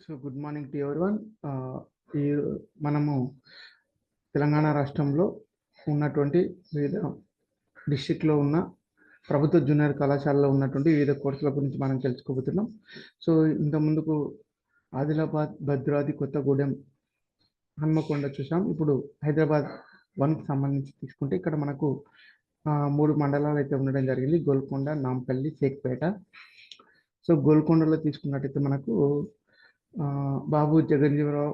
So good morning to everyone. ఈ మనము తెలంగాణ రాష్ట్రంలో ఉన్నటువంటి వివిధ డిస్ట్రిక్ట్లో ఉన్న ప్రభుత్వ జూనియర్ కళాశాలలో ఉన్నటువంటి వివిధ కోర్సుల గురించి మనం తెలుసుకోబోతున్నాం. సో ఇంత ముందుకు ఆదిలాబాద్, భద్రాద్రి కొత్తగూడెం, హన్మకొండ చూసాం. ఇప్పుడు హైదరాబాద్ 1కి సంబంధించి తీసుకుంటే ఇక్కడ మనకు 3 మండలాలు అయితే ఉండడం జరిగింది: గోల్కొండ, నాంపల్లి, షేక్పేట. సో గోల్కొండలో తీసుకున్నట్టయితే మనకు బాబు జగజ్జీవనరావు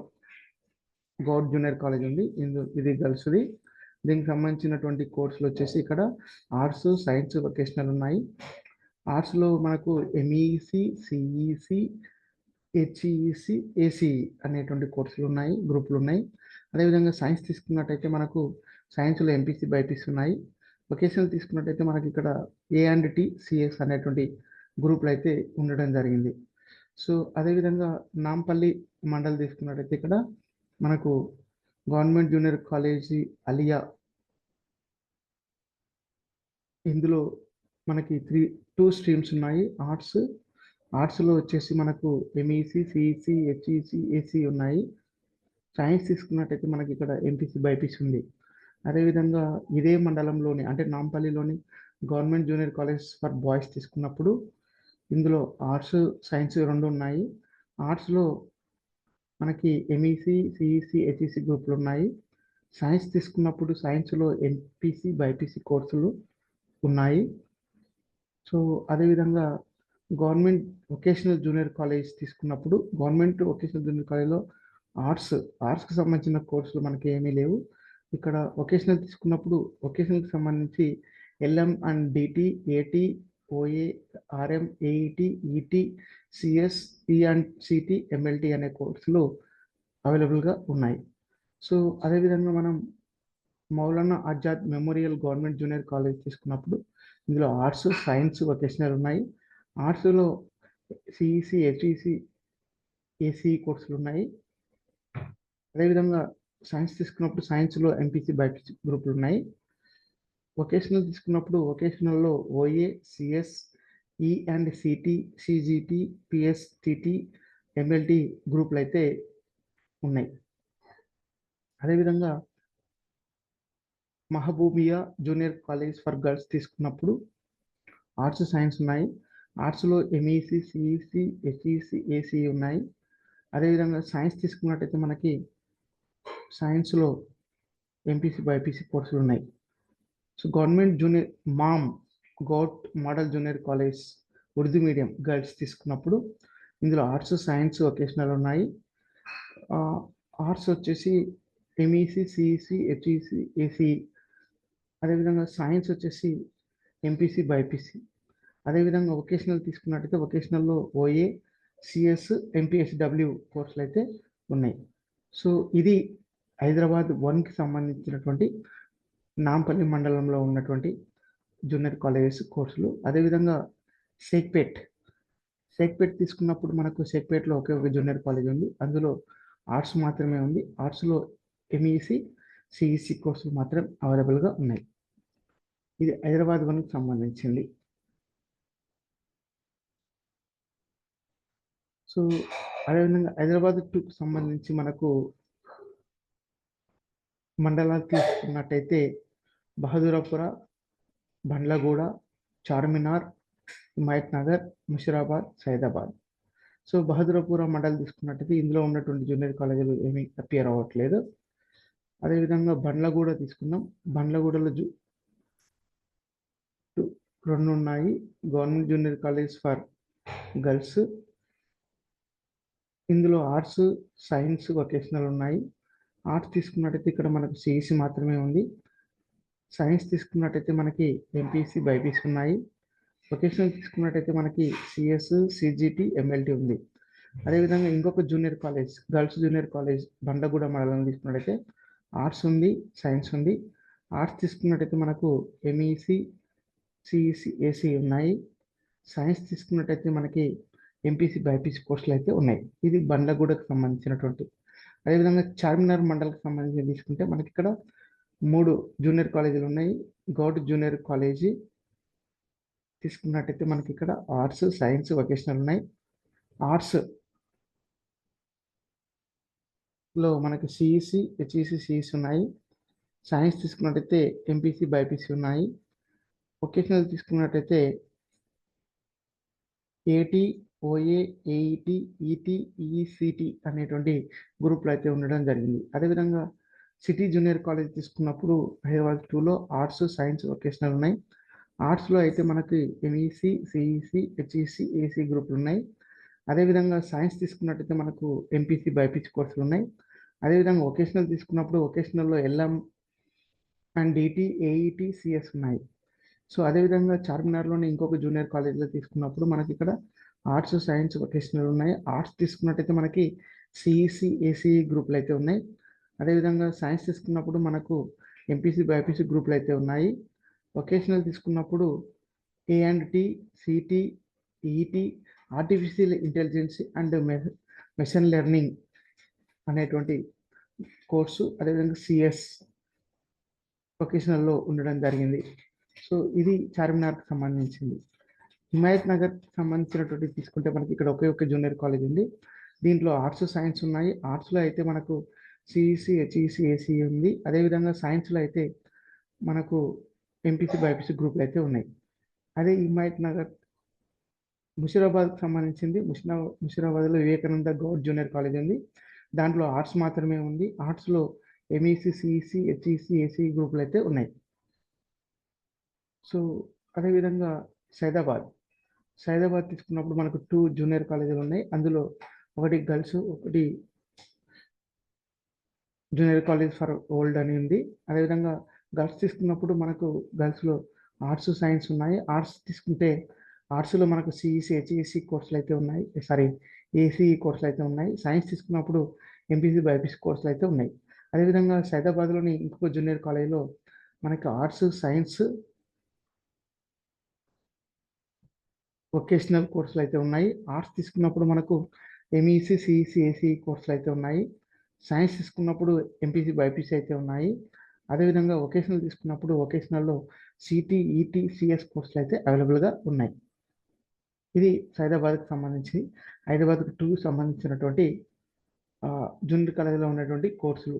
గౌడ్ జూనియర్ కాలేజ్ ఉంది. ఇది గర్ల్స్ది. దీనికి సంబంధించినటువంటి కోర్సులు వచ్చేసి ఇక్కడ ఆర్ట్స్, సైన్స్, వొకేషనల్ ఉన్నాయి. ఆర్ట్స్లో మనకు ఎంఈసి, సిఈసి, హెచ్ఈసి, ఏసీఈ అనేటువంటి కోర్సులు ఉన్నాయి, గ్రూపులు ఉన్నాయి. అదేవిధంగా సైన్స్ తీసుకున్నట్టయితే మనకు సైన్స్లో ఎంపీసీ, బైపీసీ ఉన్నాయి. వొకేషనల్ తీసుకున్నట్టయితే మనకి ఇక్కడ A&T, CS అనేటువంటి గ్రూపులు అయితే ఉండడం జరిగింది. సో అదేవిధంగా నాంపల్లి మండల్ తీసుకున్నట్టయితే ఇక్కడ మనకు గవర్నమెంట్ జూనియర్ కాలేజీ అలియా. ఇందులో మనకి 2 స్ట్రీమ్స్ ఉన్నాయి. ఆర్ట్స్లో వచ్చేసి మనకు ఎంఈసి, సిఈసి, హెచ్ఈసి, ఏసీ ఉన్నాయి. సైన్స్ తీసుకున్నట్టయితే మనకి ఇక్కడ ఎంపీసీ, బైపీసీ ఉంది. అదేవిధంగా ఇదే మండలంలోని అంటే నాంపల్లిలోని government junior college for boys తీసుకున్నప్పుడు ఇందులో ఆర్ట్స్, సైన్స్ 2 ఉన్నాయి. ఆర్ట్స్లో మనకి ఎంఈసి, సిఈసి, హెచ్ఈసి గ్రూపులు ఉన్నాయి. సైన్స్ తీసుకున్నప్పుడు సైన్స్లో ఎంపీసీ, బైపీసీ కోర్సులు ఉన్నాయి. సో అదేవిధంగా గవర్నమెంట్ వొకేషనల్ జూనియర్ కాలేజ్ తీసుకున్నప్పుడు గవర్నమెంట్ వొకేషనల్ జూనియర్ కాలేజ్లో ఆర్ట్స్కి సంబంధించిన కోర్సులు మనకి ఏమీ లేవు. ఇక్కడ వొకేషనల్ తీసుకున్నప్పుడు వొకేషనల్కి సంబంధించి LM and DT, AT, OA, RM, AET, ET, CS, E&CT, MLT అనే కోర్సులు అవైలబుల్గా ఉన్నాయి. సో అదేవిధంగా మనం Maulana Azad memorial government junior college తీసుకున్నప్పుడు ఇందులో ఆర్ట్స్, సైన్స్, వొకేషనల్ ఉన్నాయి. ఆర్ట్స్లో సిఈసి, హెచ్ఈసి, ఏసీ కోర్సులు ఉన్నాయి. అదేవిధంగా సైన్స్ తీసుకున్నప్పుడు సైన్స్లో ఎంపీసీ, బైపీసీ గ్రూపులు ఉన్నాయి. వొకేషనల్ తీసుకున్నప్పుడు వొకేషనల్లో OA, CS, E&CT, CGT, PSTT, MLT గ్రూపులు అయితే ఉన్నాయి. అదేవిధంగా Mahbubia junior college for girls తీసుకున్నప్పుడు ఆర్ట్స్, సైన్స్ ఉన్నాయి. ఆర్ట్స్లో ఎంఈసి, సిఈసి, హెచ్ఈసి, ఏసీ ఉన్నాయి. అదేవిధంగా సైన్స్ తీసుకున్నట్టయితే మనకి సైన్స్లో ఎంపీసీ, బైపీసీ కోర్సులు ఉన్నాయి. So government junior govt model junior college Urdu medium girls తీసుకున్నప్పుడు ఇందులో ఆర్ట్స్, సైన్స్, వొకేషనల్ ఉన్నాయి. ఆర్ట్స్ వచ్చేసి ఎంఈసి, సిఈసి, హెచ్ఈసి, ఏసీ. అదేవిధంగా సైన్స్ వచ్చేసి ఎంపీసీ, బైపీసీ. అదేవిధంగా వొకేషనల్ తీసుకున్నట్టయితే వొకేషనల్లో OA, CS, MPSW కోర్సులు అయితే ఉన్నాయి. సో ఇది హైదరాబాద్ 1కి సంబంధించినటువంటి నాంపల్లి మండలంలో ఉన్నటువంటి జూనియర్ కాలేజెస్ కోర్సులు. అదేవిధంగా షేక్పేట్ తీసుకున్నప్పుడు మనకు షేక్పేట్లో ఒకే ఒక జూనియర్ కాలేజ్ ఉంది. అందులో ఆర్ట్స్ మాత్రమే ఉంది. ఆర్ట్స్లో ఎంఈసి, సిఈసి కోర్సులు మాత్రం అవైలబుల్గా ఉన్నాయి. ఇది హైదరాబాద్ 1కి సంబంధించింది. సో అదేవిధంగా హైదరాబాద్ 2కి సంబంధించి మనకు మండలాలు తీసుకున్నట్టయితే బహదూరపుర, బండ్లగూడ, చార్మినార్, హిమాయత్ నగర్, ముషిరాబాద్, సైదాబాద్. సో బహదూరపుర మండలం తీసుకున్నట్టయితే ఇందులో ఉన్నటువంటి జూనియర్ కాలేజీలు ఏమీ అపియర్ అవ్వట్లేదు. అదేవిధంగా బండ్లగూడ తీసుకున్నాం. బండ్లగూడలో 2 ఉన్నాయి. Government junior college for girls. ఇందులో ఆర్ట్స్, సైన్స్, వొకేషనల్ ఉన్నాయి. ఆర్ట్స్ తీసుకున్నట్టయితే ఇక్కడ మనకు సిఈసి మాత్రమే ఉంది. సైన్స్ తీసుకున్నట్టయితే మనకి ఎంపీసీ, బైపీసీ ఉన్నాయి. వొకేషనల్ తీసుకున్నట్టయితే మనకి CS, CGT, MLT ఉంది. అదేవిధంగా ఇంకొక junior college, girls junior college Bandlaguda మండలం తీసుకున్నట్టయితే ఆర్ట్స్ ఉంది, సైన్స్ ఉంది. ఆర్ట్స్ తీసుకున్నట్టయితే మనకు ఎంఈసి, సిఈసి, ఏసీ ఉన్నాయి. సైన్స్ తీసుకున్నట్టయితే మనకి ఎంపీసీ, బైపీసీ కోర్సులు అయితే ఉన్నాయి. ఇది బండ్లగూడకు సంబంధించినటువంటి. అదేవిధంగా చార్మినార్ మండల్కి సంబంధించి తీసుకుంటే మనకి ఇక్కడ 3 జూనియర్ కాలేజీలు ఉన్నాయి. గౌడ్ జూనియర్ కాలేజీ తీసుకున్నట్టయితే మనకి ఇక్కడ ఆర్ట్స్, సైన్స్, వొకేషనల్ ఉన్నాయి. ఆర్ట్స్ లో మనకి సిఈసి, హెచ్ఈసి, సిఈసి ఉన్నాయి. సైన్స్ తీసుకున్నట్టయితే ఎంపీసీ, బైపీసీ ఉన్నాయి. వొకేషనల్ తీసుకున్నట్టయితే ఏటీ, ఓఏ, ఏఈటి, ఈటీ, ఈసీటీ అనేటువంటి గ్రూపులు అయితే ఉండడం జరిగింది. అదేవిధంగా సిటీ జూనియర్ కాలేజ్ తీసుకున్నప్పుడు హైదరాబాద్ 2లో ఆర్ట్స్, సైన్స్, వొకేషనల్ ఉన్నాయి. ఆర్ట్స్లో అయితే మనకి ఎంఈసి, సిఈసి, హెచ్ఈసి, ఏసీ గ్రూపులు ఉన్నాయి. అదేవిధంగా సైన్స్ తీసుకున్నట్టయితే మనకు ఎంపీసీ, బైపీసీ కోర్సులు ఉన్నాయి. అదేవిధంగా వొకేషనల్ తీసుకున్నప్పుడు వొకేషనల్లో LM and DT, AET, CS ఉన్నాయి. సో అదేవిధంగా చార్మినార్లోని ఇంకొక జూనియర్ కాలేజ్లో తీసుకున్నప్పుడు మనకి ఇక్కడ ఆర్ట్స్, సైన్స్, వొకేషనల్ ఉన్నాయి. ఆర్ట్స్ తీసుకున్నట్టయితే మనకి సిఈసి, ఏసీ గ్రూపులు అయితే ఉన్నాయి. అదేవిధంగా సైన్స్ తీసుకున్నప్పుడు మనకు ఎంపీసీ, బైపీసీ గ్రూపులు అయితే ఉన్నాయి. వొకేషనల్ తీసుకున్నప్పుడు A and T, CT, ET, artificial intelligence and machine learning అనేటువంటి కోర్సు, అదేవిధంగా సిఎస్ వొకేషనల్లో ఉండడం జరిగింది. సో ఇది చార్మినార్కి సంబంధించింది. హిమాయత్ నగర్కి సంబంధించినటువంటి తీసుకుంటే మనకి ఇక్కడ ఒకే ఒక జూనియర్ కాలేజ్ ఉంది. దీంట్లో ఆర్ట్స్, సైన్స్ ఉన్నాయి. ఆర్ట్స్లో అయితే మనకు సిఈసి, హెచ్ఈసి, ఏసీ ఉంది. అదేవిధంగా సైన్స్లో అయితే మనకు ఎంపీసీ, బైపీసీ గ్రూపులు అయితే ఉన్నాయి. అదే హిమాయత్ నగర్ ముషీరాబాద్కి సంబంధించింది. ముషీరాబాద్లో వివేకానంద గౌడ్ జూనియర్ కాలేజ్ ఉంది. దాంట్లో ఆర్ట్స్ మాత్రమే ఉంది. ఆర్ట్స్లో ఎంఈసి, సిఈసి, హెచ్ఈసి, ఏసీ గ్రూపులు అయితే ఉన్నాయి. సో అదేవిధంగా సైదాబాద్ తీసుకున్నప్పుడు మనకు 2 జూనియర్ కాలేజీలు ఉన్నాయి. అందులో ఒకటి గర్ల్స్, ఒకటి జూనియర్ కాలేజ్ ఫర్ ఓల్డ్ అని ఉంది. అదేవిధంగా గర్ల్స్ తీసుకున్నప్పుడు మనకు గర్ల్స్లో ఆర్ట్స్, సైన్స్ ఉన్నాయి. ఆర్ట్స్ తీసుకుంటే ఆర్ట్స్లో మనకు సిఈసి, హెచ్ఈసి కోర్సులు అయితే ఉన్నాయి. ఏసీఈ కోర్సులు అయితే ఉన్నాయి. సైన్స్ తీసుకున్నప్పుడు ఎంపీసీ, బైపీసీ కోర్సులు అయితే ఉన్నాయి. అదేవిధంగా సైదాబాద్లోని ఇంకొక జూనియర్ కాలేజీలో మనకి ఆర్ట్స్, సైన్స్, వొకేషనల్ కోర్సులు అయితే ఉన్నాయి. ఆర్ట్స్ తీసుకున్నప్పుడు మనకు ఎంఈసి, సిఈసి, ఏసీ కోర్సులు అయితే ఉన్నాయి. సైన్స్ తీసుకున్నప్పుడు ఎంపీసీ, బైపీసీ అయితే ఉన్నాయి. అదేవిధంగా వొకేషనల్ తీసుకున్నప్పుడు వొకేషనల్లో సిటీ, ఈటీ, సిఎస్ కోర్సులు అయితే అవైలబుల్గా ఉన్నాయి. ఇది సైదాబాద్కి సంబంధించి. హైదరాబాద్కి 2 సంబంధించినటువంటి జూనియర్ కాలేజీలో ఉన్నటువంటి కోర్సులు.